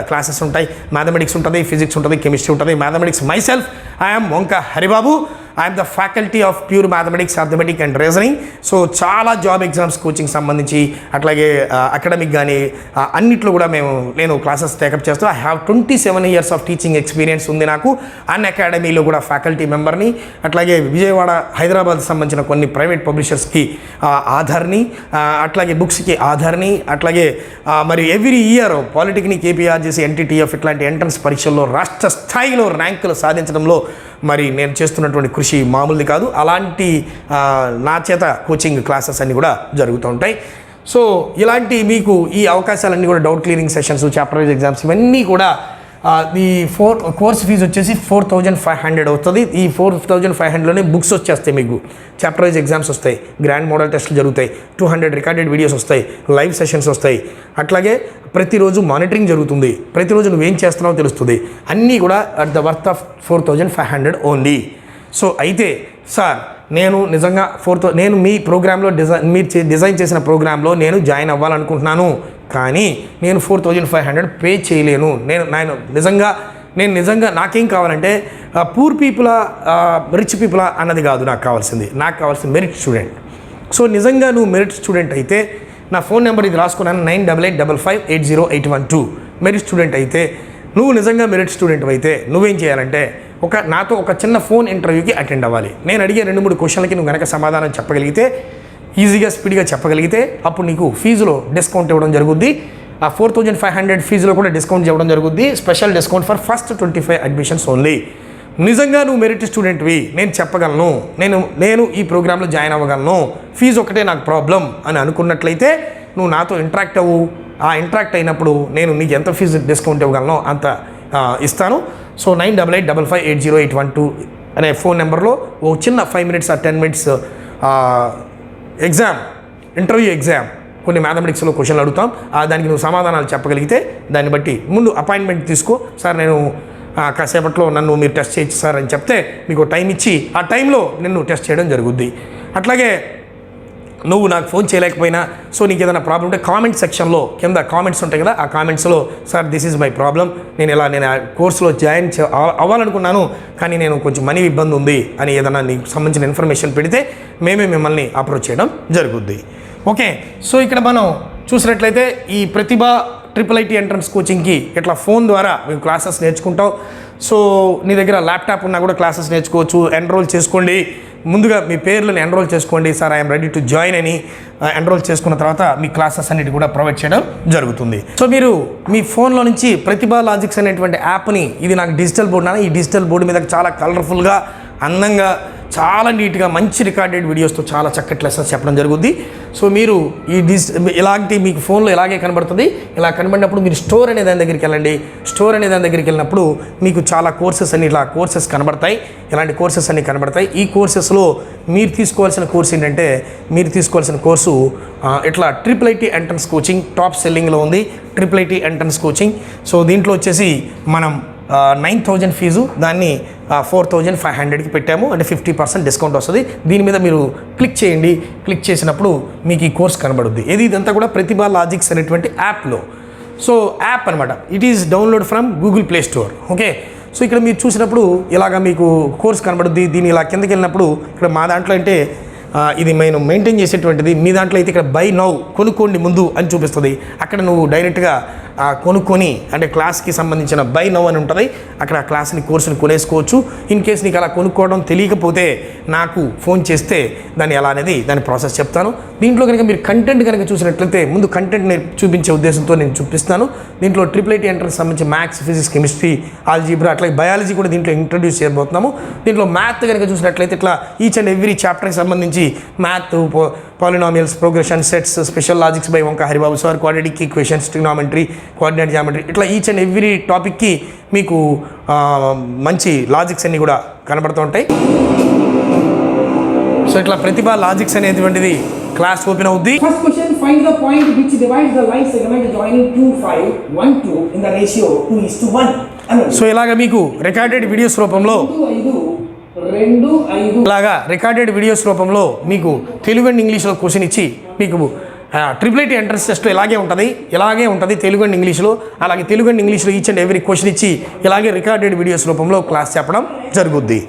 Speaker 1: క్లాసెస్ ఉంటాయి. మ్యాథమెటిక్స్ ఉంటుంది, ఫిజిక్స్ ఉంటుంది, కెమిస్ట్రీ ఉంటుంది. మ్యాథమెటిక్స్ మై-సెల్ఫ్ ఐఎమ్ వంక Haribabu. I'm the faculty of pure mathematics, arithmetic and reasoning. So చాలా జాబ్ ఎగ్జామ్స్ కోచింగ్ సంబంధించి, అట్లాగే అకాడమిక్ కానీ అన్నిట్లో కూడా నేను క్లాసెస్ టేకప్ చేస్తాను. I have 27 years of teaching experience ఉంది నాకు. అకాడమీలో కూడా ఫ్యాకల్టీ మెంబర్ని. అట్లాగే విజయవాడ, హైదరాబాద్ సంబంధించిన కొన్ని ప్రైవేట్ పబ్లిషర్స్కి ఆధార్ని, అట్లాగే బుక్స్కి ఆధార్ని. అట్లాగే మరి ఎవ్రీ ఇయర్ పాలిటెక్నిక్, ఏపీఆర్జేసీ, ఎన్టీటీఎఫ్ ఇట్లాంటి ఎంట్రన్స్ పరీక్షల్లో రాష్ట్ర స్థాయిలో ర్యాంకులు సాధించడంలో మరి నేను చేస్తున్నటువంటి కృషి మామూలుది కాదు. అలాంటి నా చేత కోచింగ్ క్లాసెస్ అన్నీ కూడా జరుగుతూ ఉంటాయి. సో ఇలాంటి మీకు ఈ అవకాశాలన్నీ కూడా doubt clearing sessions, chapter wise exams ఇవన్నీ కూడా ఈ కోర్స్ ఫీజు వచ్చేసి 4500 అవుతుంది. ఈ 4500లోనే బుక్స్ వచ్చేస్తాయి, మీకు చాప్టర్ వైజ్ ఎగ్జామ్స్ వస్తాయి, గ్రాండ్ మోడల్ టెస్ట్లు జరుగుతాయి, 200 రికార్డెడ్ వీడియోస్ వస్తాయి, లైవ్ సెషన్స్ వస్తాయి. అట్లాగే ప్రతిరోజు మానిటరింగ్ జరుగుతుంది, ప్రతిరోజు నువ్వేం చేస్తున్నావో తెలుస్తుంది. అన్నీ కూడా at the worth of 4500 only. So అయితే సార్ నేను నిజంగా నేను మీ ప్రోగ్రాంలో మీరు డిజైన్ చేసిన ప్రోగ్రాంలో నేను జాయిన్ అవ్వాలనుకుంటున్నాను, కానీ నేను 4500 పే చేయలేను. నేను నిజంగా నాకేం కావాలంటే పూర్ పీపులా రిచ్ పీపులా అన్నది కాదు నాకు కావాల్సింది. నాకు కావాల్సింది మెరిట్ స్టూడెంట్. సో నిజంగా నువ్వు మెరిట్ స్టూడెంట్ అయితే నా ఫోన్ నెంబర్ ఇది రాసుకున్నాను, 9885580812. మెరిట్ స్టూడెంట్ అయితే, నువ్వు నిజంగా మెరిట్ స్టూడెంట్ అయితే నువ్వేం చేయాలంటే నాతో ఒక చిన్న ఫోన్ ఇంటర్వ్యూకి అటెండ్ అవ్వాలి. నేను అడిగే 2-3 క్వశ్చన్లకి నువ్వు కనుక సమాధానం చెప్పగలిగితే, ఈజీగా స్పీడ్గా చెప్పగలిగితే, అప్పుడు నీకు ఫీజులో డిస్కౌంట్ ఇవ్వడం జరుగుద్ది. ఆ 4500 ఫీజులో కూడా డిస్కౌంట్ ఇవ్వడం జరుగుద్ది. Special discount for first 25 admissions only. నిజంగా నువ్వు మెరిట్ స్టూడెంట్వి, నేను చెప్పగలను, నేను ఈ ప్రోగ్రాంలో జాయిన్ అవ్వగలను, ఫీజు ఒకటే నాకు ప్రాబ్లం అని అనుకున్నట్లయితే నువ్వు నాతో ఇంటరాక్ట్ అవ్వు. ఆ ఇంటరాక్ట్ అయినప్పుడు నేను నీకు ఎంత ఫీజు డిస్కౌంట్ ఇవ్వగలనో అంత ఇస్తాను. సో 9855580812 అనే ఫోన్ నెంబర్లో ఓ చిన్న 5 minutes or 10 minutes interview exam, కొన్ని మ్యాథమెటిక్స్లో క్వశ్చన్లు అడుగుతాం. దానికి నువ్వు సమాధానాలు చెప్పగలిగితే దాన్ని బట్టి ముందు అపాయింట్మెంట్ తీసుకో. సార్ నేను కాసేపట్లో నన్ను మీరు టెస్ట్ చేయొచ్చు సార్ అని చెప్తే మీకు టైం ఇచ్చి ఆ టైంలో నిన్ను టెస్ట్ చేయడం జరుగుద్ది. అట్లాగే నువ్వు నాకు ఫోన్ చేయలేకపోయినా, సో నీకు ఏదైనా ప్రాబ్లం ఉంటే కామెంట్ సెక్షన్లో కింద కామెంట్స్ ఉంటాయి కదా, ఆ కామెంట్స్లో sir this is my problem, నేను ఆ కోర్సులో జాయిన్ అవ్వాలనుకున్నాను కానీ నేను కొంచెం మనీ ఇబ్బంది ఉంది అని ఏదైనా నీకు సంబంధించిన ఇన్ఫర్మేషన్ పెడితే మేమే మిమ్మల్ని అప్రోచ్ చేయడం జరుగుద్ది. ఓకే, సో ఇక్కడ మనం చూసినట్లయితే ఈ ప్రతిభ IIIT ఎంట్రన్స్ కోచింగ్కి ఇట్లా ఫోన్ ద్వారా మేము క్లాసెస్ నేర్చుకుంటాం. సో నీ దగ్గర ల్యాప్టాప్ ఉన్నా కూడా క్లాసెస్ నేర్చుకోవచ్చు. ఎన్రోల్ చేసుకోండి, ముందుగా మీ పేర్లను ఎన్రోల్ చేసుకోండి, sir I'm ready to join అని ఎన్రోల్ చేసుకున్న తర్వాత మీ క్లాసెస్ అన్నిటి కూడా ప్రొవైడ్ చేయడం జరుగుతుంది. సో మీరు మీ ఫోన్లో నుంచి ప్రతిభా లాజిక్స్ అనేటువంటి యాప్ని, ఇది నాకు డిజిటల్ బోర్డు నాన్న, ఈ డిజిటల్ బోర్డు మీద చాలా కలర్ఫుల్గా అందంగా చాలా నీట్గా మంచి రికార్డెడ్ వీడియోస్తో చాలా చక్కటి లెసన్స్ చెప్పడం జరుగుద్ది. సో మీరు ఈ ఇలాంటి మీకు ఫోన్లో ఇలాగే కనబడుతుంది. ఇలా కనబడినప్పుడు మీరు స్టోర్ అనే దాని దగ్గరికి వెళ్ళండి. స్టోర్ అనే దాని దగ్గరికి వెళ్ళినప్పుడు మీకు చాలా కోర్సెస్ అన్ని ఇలా కోర్సెస్ కనబడతాయి. ఇలాంటి కోర్సెస్ అన్ని కనబడతాయి. ఈ కోర్సెస్లో మీరు తీసుకోవాల్సిన కోర్సు ఏంటంటే, మీరు తీసుకోవాల్సిన కోర్సు ఇట్లా IIIT ఎంట్రన్స్ కోచింగ్ టాప్ సెల్లింగ్లో ఉంది. IIIT entrance coaching. సో దీంట్లో వచ్చేసి మనం 9,000 ఫీజు, దాన్ని 4,500కి పెట్టాము. అంటే 50% డిస్కౌంట్ వస్తుంది. దీని మీద మీరు క్లిక్ చేయండి. క్లిక్ చేసినప్పుడు మీకు ఈ కోర్స్ కనబడుద్ది. ఇదంతా కూడా ప్రతిభా లాజిక్స్ అనేటువంటి యాప్లో. సో యాప్ అనమాట, it is download from Google play store. Okay, so ఇక్కడ మీరు చూసినప్పుడు ఇలాగ మీకు కోర్స్ కనబడుద్ది. దీన్ని ఇలా కిందకి వెళ్ళినప్పుడు ఇక్కడ మా దాంట్లో అంటే ఇది మేము మెయింటైన్ చేసేటువంటిది. మీ దాంట్లో అయితే ఇక్కడ బై నౌ, కొనుక్కోండి ముందు అని చూపిస్తుంది. అక్కడ నువ్వు డైరెక్ట్గా కొనుక్కొని, అంటే క్లాస్కి సంబంధించిన బై నౌ అని ఉంటుంది, అక్కడ ఆ క్లాస్ని కోర్సుని కొనేసుకోవచ్చు. ఇన్ కేస్ నీకు అలా కొనుక్కోవడం తెలియకపోతే నాకు ఫోన్ చేస్తే దాన్ని ఎలా అనేది దాని ప్రాసెస్ చెప్తాను. దీంట్లో కనుక మీరు కంటెంట్ కనుక చూసినట్లయితే, ముందు కంటెంట్ చూపించే ఉద్దేశంతో నేను చూపిస్తాను. దీంట్లో IIIT ఎంట్రన్స్ సంబంధించి మ్యాథ్స్, ఫిజిక్స్, కెమిస్ట్రీ, ఆల్జీబ్రా, అట్లాగే బయాలజీ కూడా దీంట్లో ఇంట్రడ్యూస్ చేయబోతున్నాము. దీంట్లో మ్యాథ్ కనుక చూసినట్లయితే ఇట్లా ఈచ్ అండ్ ఎవ్రీ చాప్టర్కి సంబంధించి math, polynomials, progression, sets, special logics by Vanka Haribabu sir, quadratic equations, trigonometry, coordinate geometry, ఇట్లా ఈచ్ అండ్ ఎవ్రీ టాపిక్కి మీకు మంచి లాజిక్స్ అన్నీ కూడా కనబడుతూ ఉంటాయి. సో ఇట్లా ప్రతిభా లాజిక్స్ అనేటువంటిది క్లాస్ ఓపెన్ అవుద్ది. First question, find the point which divides the line segment joining 2, 5, 1, 2 in the ratio 2:1. So ఇలాగా మీకు రికార్డెడ్ వీడియోస్ రూపంలో ఇలాగా రికార్డెడ్ వీడియోస్ రూపంలో మీకు తెలుగు అండ్ ఇంగ్లీష్లో క్వశ్చన్ ఇచ్చి, మీకు IIIT ఎంట్రన్స్ టెస్ట్లో ఇలాగే ఉంటుంది తెలుగు అండ్ ఇంగ్లీష్లో. అలాగే తెలుగు అండ్ ఇంగ్లీష్లో ఈచ్ అండ్ ఎవ్రీ క్వశ్చన్ ఇచ్చి ఇలాగే రికార్డెడ్ వీడియోస్ రూపంలో క్లాస్ చెప్పడం జరుగుద్ది.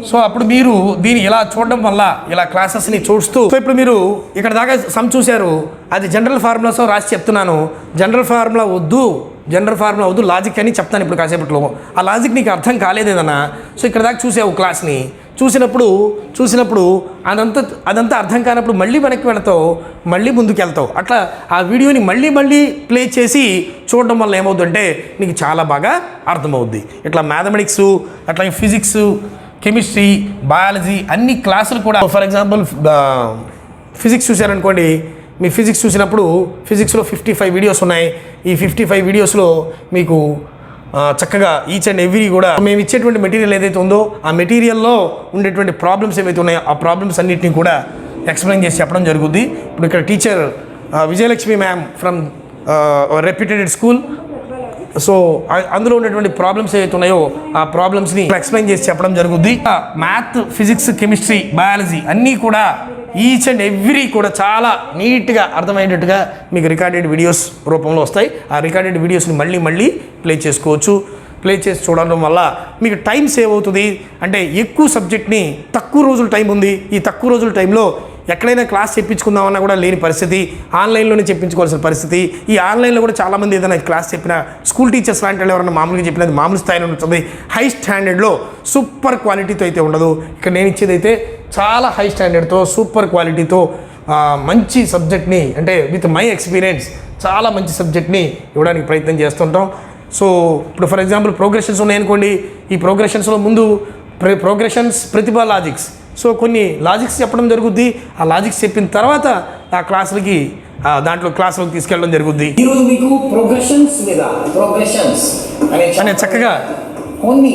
Speaker 1: సో అప్పుడు మీరు దీన్ని ఇలా చూడడం వల్ల, ఇలా క్లాసెస్ని చూస్తూ, సో ఇప్పుడు మీరు ఇక్కడ దాకా సమ్ చూశారు, అది జనరల్ ఫార్ములాస్ రాసి చెప్తున్నాను. జనరల్ ఫార్ములా వద్దు, లాజిక్ అని చెప్తాను ఇప్పుడు కాసేపట్లో. ఆ లాజిక్ నీకు అర్థం కాలేదేదన్నా, సో ఇక్కడ దాకా చూసావు క్లాస్ని, చూసినప్పుడు అదంతా అర్థం కానప్పుడు మళ్ళీ వెనక్కి వెళతావు, మళ్ళీ ముందుకు వెళ్తావు. అట్లా ఆ వీడియోని మళ్ళీ ప్లే చేసి చూడడం వల్ల ఏమవుతుందంటే నీకు చాలా బాగా అర్థమవుద్ది. ఇట్లా మ్యాథమెటిక్స్, అట్లాగే ఫిజిక్స్, కెమిస్ట్రీ, బయాలజీ అన్ని క్లాసులు కూడా, ఫర్ ఎగ్జాంపుల్ ఫిజిక్స్ చూశారనుకోండి, మీ ఫిజిక్స్ చూసినప్పుడు ఫిజిక్స్లో 55 వీడియోస్ ఉన్నాయి. ఈ 55 వీడియోస్లో మీకు చక్కగా ఈచ్ అండ్ ఎవ్రీ కూడా మేము ఇచ్చేటువంటి మెటీరియల్ ఏదైతే ఉందో ఆ మెటీరియల్లో ఉండేటువంటి ప్రాబ్లమ్స్ ఏవైతే ఉన్నాయో ఆ ప్రాబ్లమ్స్ అన్నింటినీ కూడా ఎక్స్ప్లెయిన్ చేసి చెప్పడం జరుగుద్ది. ఇప్పుడు ఇక్కడ teacher Vijayalakshmi ma'am from reputed school. So అందులో ఉన్నటువంటి ప్రాబ్లమ్స్ ఏవైతే ఉన్నాయో ఆ ప్రాబ్లమ్స్ని ఎక్స్ప్లెయిన్ చేసి చెప్పడం జరుగుద్ది. మ్యాథ్, ఫిజిక్స్, కెమిస్ట్రీ, బయాలజీ అన్నీ కూడా ఈచ్ అండ్ ఎవ్రీ కూడా చాలా నీట్గా అర్థమయ్యేటట్టుగా మీకు రికార్డెడ్ వీడియోస్ రూపంలో వస్తాయి. ఆ రికార్డెడ్ వీడియోస్ని మళ్ళీ ప్లే చేసుకోవచ్చు. ప్లే చేసి చూడడం వల్ల మీకు టైం సేవ్ అవుతుంది. అంటే ఎక్కువ సబ్జెక్ట్ని తక్కువ రోజుల టైం ఉంది. ఈ తక్కువ రోజుల టైంలో ఎక్కడైనా క్లాస్ చెప్పించుకుందామన్నా కూడా లేని పరిస్థితి, ఆన్లైన్లోనే చెప్పించుకోవాల్సిన పరిస్థితి. ఈ ఆన్లైన్లో కూడా చాలామంది ఏదైనా క్లాస్ చెప్పిన స్కూల్ టీచర్స్ లాంటి వాళ్ళు ఎవరైనా మామూలుగా చెప్పినది మామూలు స్థాయిలో ఉంటుంది, హై స్టాండర్డ్లో సూపర్ క్వాలిటీతో అయితే ఉండదు. ఇక్కడ నేను ఇచ్చేది అయితే చాలా హై స్టాండర్డ్తో, సూపర్ క్వాలిటీతో మంచి సబ్జెక్ట్ని, అంటే విత్ మై ఎక్స్పీరియన్స్ చాలా మంచి సబ్జెక్ట్ని ఇవ్వడానికి ప్రయత్నం చేస్తుంటాం. సో ఇప్పుడు ఫర్ ఎగ్జాంపుల్ ప్రోగ్రెషన్స్ ఉన్నాయనుకోండి, ఈ ప్రోగ్రెషన్స్లో ముందు ప్రోగ్రెషన్స్, ప్రతిభా లాజిక్స్, సో కొన్ని లాజిక్స్ చెప్పడం జరుగుద్ది. ఆ లాజిక్స్ చెప్పిన తర్వాత ఆ క్లాసులకి దాంట్లో క్లాసులకు తీసుకెళ్ళడం జరుగుద్ది. ఈరోజు మీకు ప్రోగ్రెషన్స్ అనే చక్కగా కొన్ని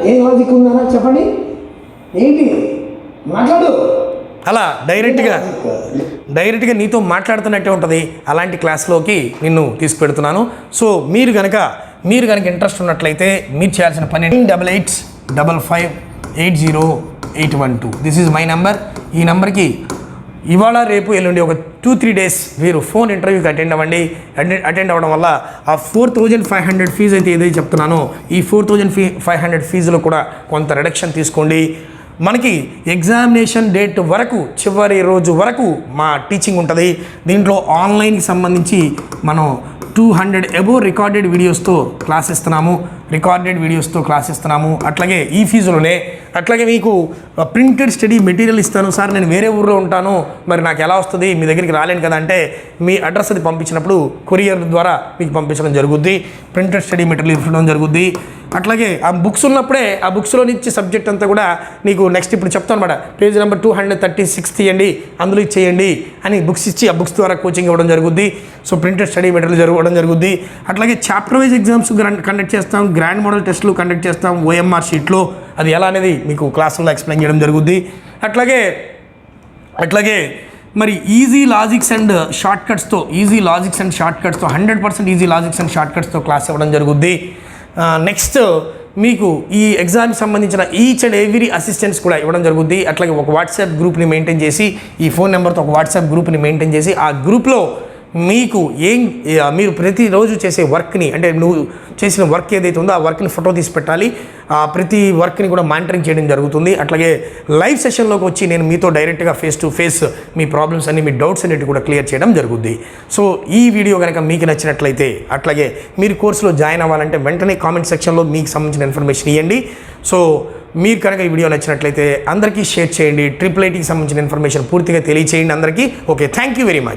Speaker 1: ఏ లాజిక్ ఉందన్నా చెప్పండి, ఏంటి మాట్లాడు, అలా డైరెక్ట్గా నీతో మాట్లాడుతున్నట్టే ఉంటుంది. అలాంటి క్లాస్లోకి నిన్ను తీసుకుపెడుతున్నాను. సో మీరు కనుక ఇంట్రెస్ట్ ఉన్నట్లయితే మీరు చేయాల్సిన పని 8885 80812. This is my number. ఈ నెంబర్కి ఇవాళ రేపు ఎల్లుండి ఒక 2-3 డేస్ మీరు ఫోన్ ఇంటర్వ్యూకి అటెండ్ అవ్వడం వల్ల ఆ 4500 ఫీజు అయితే ఏదైతే చెప్తున్నానో ఈ 4500 ఫీజులో కూడా కొంత రిడక్షన్ తీసుకోండి. మనకి ఎగ్జామినేషన్ డేట్ వరకు, చివరి రోజు వరకు మా టీచింగ్ ఉంటుంది. దీంట్లో ఆన్లైన్కి సంబంధించి మనం 200 అబోవ్ రికార్డెడ్ వీడియోస్తో క్లాస్ ఇస్తున్నాము. అట్లాగే ఈ ఫీజులోనే అట్లాగే మీకు ప్రింటెడ్ స్టడీ మెటీరియల్ ఇస్తాను. సార్ నేను వేరే ఊర్లో ఉంటాను, మరి నాకు ఎలా వస్తుంది, మీ దగ్గరికి రాలేను కదా అంటే మీ అడ్రస్ అది పంపించినప్పుడు కొరియర్ ద్వారా మీకు పంపించడం జరుగుద్ది. ప్రింటెడ్ స్టడీ మెటీరియల్ ఇవ్వడం జరుగుద్ది. అట్లాగే ఆ బుక్స్ ఉన్నప్పుడే ఆ బుక్స్లో నుంచి సబ్జెక్ట్ అంతా కూడా నీకు నెక్స్ట్ ఇప్పుడు చెప్తాను అనమాట. పేజ్ నెంబర్ 236 తీయండి, అందులో ఇచ్చేయండి అని బుక్స్ ఇచ్చి ఆ బుక్స్ ద్వారా కోచింగ్ ఇవ్వడం జరుగుద్ది. సో ప్రింటెడ్ స్టడీ మెటీరియల్ ఇవ్వడం జరుగుద్ది. అట్లాగే చాప్టర్ వైజ్ ఎగ్జామ్స్ కండక్ట్ చేస్తాం, గ్రాండ్ మోడల్ టెస్టులు కండక్ట్ చేస్తాం OMR షీట్లో. అది ఎలా అనేది మీకు క్లాసుల్లో ఎక్స్ప్లెయిన్ చేయడం జరుగుద్ది. అట్లాగే మరి ఈజీ లాజిక్స్ అండ్ షార్ట్ కట్స్తో 100% ఈజీ లాజిక్స్ అండ్ షార్ట్ కట్స్తో క్లాస్ ఇవ్వడం జరుగుద్ది. నెక్స్ట్ మీకు ఈ ఎగ్జామ్కి సంబంధించిన ఈచ్ అండ్ ఎవ్రీ అసిస్టెన్స్ కూడా ఇవ్వడం జరుగుద్ది. అట్లాగే ఒక వాట్సాప్ గ్రూప్ని మెయింటైన్ చేసి, ఈ ఫోన్ నెంబర్తో ఒక వాట్సాప్ గ్రూప్ని మెయింటైన్ చేసి ఆ గ్రూప్లో మీకు మీరు ప్రతిరోజు చేసే వర్క్ని, అంటే నువ్వు చేసిన వర్క్ ఏదైతే ఉందో ఆ వర్క్ని ఫోటో తీసి పెట్టాలి. ప్రతి వర్క్ని కూడా మానిటరింగ్ చేయడం జరుగుతుంది. అట్లాగే లైవ్ సెషన్లోకి వచ్చి నేను మీతో డైరెక్ట్గా face to face me problems అన్ని, మీ డౌట్స్ అన్నిటి కూడా క్లియర్ చేయడం జరుగుద్ది. సో ఈ వీడియో కనుక మీకు నచ్చినట్లయితే, అట్లాగే మీరు కోర్సులో జాయిన్ అవ్వాలంటే వెంటనే కామెంట్ సెక్షన్లో మీకు సంబంధించిన ఇన్ఫర్మేషన్ ఇవ్వండి. సో మీరు కనుక ఈ వీడియో నచ్చినట్లయితే అందరికీ షేర్ చేయండి. IIITకి సంబంధించిన ఇన్ఫర్మేషన్ పూర్తిగా తెలియచేయండి అందరికీ. Okay, thank you very much.